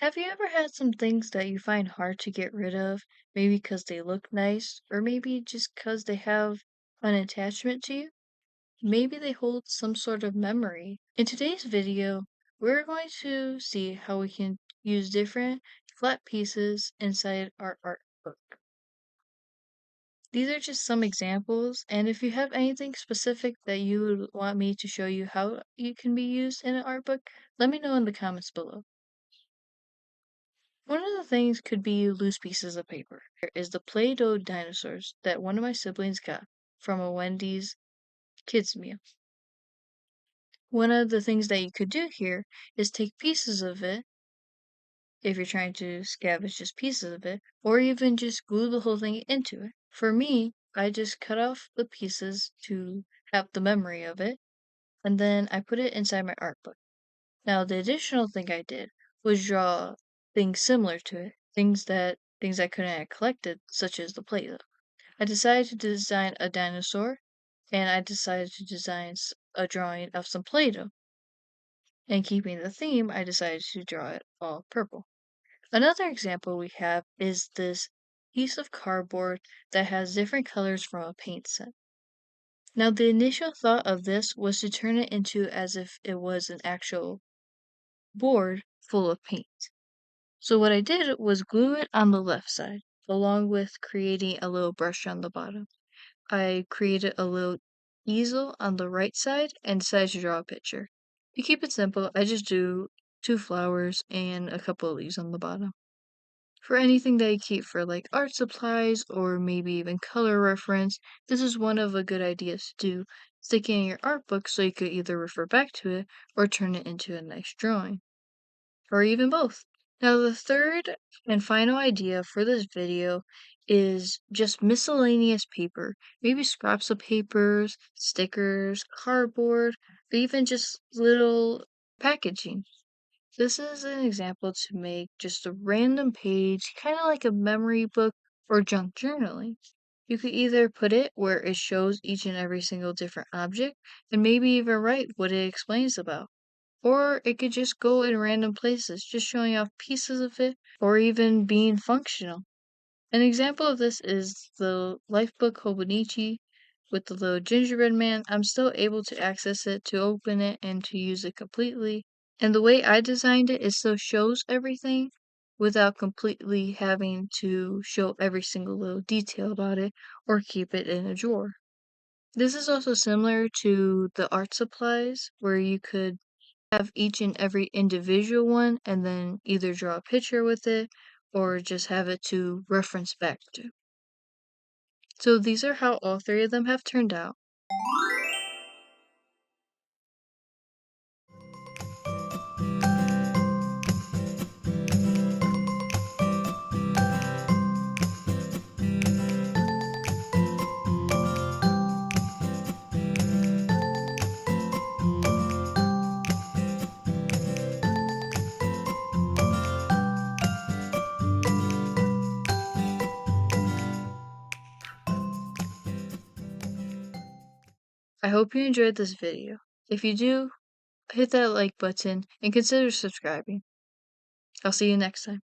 Have you ever had some things that you find hard to get rid of, maybe because they look nice, or maybe just because they have an attachment to you? Maybe they hold some sort of memory. In today's video, we're going to see how we can use different flat pieces inside our art book. These are just some examples, and if you have anything specific that you would want me to show you how it can be used in an art book, let me know in the comments below. One of the things could be loose pieces of paper. There is the Play-Doh dinosaurs that one of my siblings got from a Wendy's kids meal. One of the things that you could do here is take pieces of it, if you're trying to scavenge just pieces of it, or even just glue the whole thing into it. For me, I just cut off the pieces to have the memory of it, and then I put it inside my art book. Now, the additional thing I did was draw things similar to it, things I couldn't have collected, such as the Play-Doh. I decided to design a dinosaur, and I decided to design a drawing of some Play-Doh. And keeping the theme, I decided to draw it all purple. Another example we have is this piece of cardboard that has different colors from a paint set. Now, the initial thought of this was to turn it into as if it was an actual board full of paint. So what I did was glue it on the left side, along with creating a little brush on the bottom. I created a little easel on the right side and decided to draw a picture. To keep it simple, I just do two flowers and a couple of leaves on the bottom. For anything that you keep for like art supplies or maybe even color reference, this is one of a good ideas to do. Stick it in your art book so you could either refer back to it or turn it into a nice drawing, or even both. Now, the third and final idea for this video is just miscellaneous paper. Maybe scraps of papers, stickers, cardboard, or even just little packaging. This is an example to make just a random page, kind of like a memory book or junk journaling. You could either put it where it shows each and every single different object, and maybe even write what it explains about. Or it could just go in random places, just showing off pieces of it, or even being functional. An example of this is the Lifebook Hobonichi with the little gingerbread man. I'm still able to access it, to open it, and to use it completely. And the way I designed it, it still shows everything without completely having to show every single little detail about it or keep it in a drawer. This is also similar to the art supplies, where you could have each and every individual one and then either draw a picture with it or just have it to reference back to. So these are how all three of them have turned out. I hope you enjoyed this video. If you do, hit that like button and consider subscribing. I'll see you next time.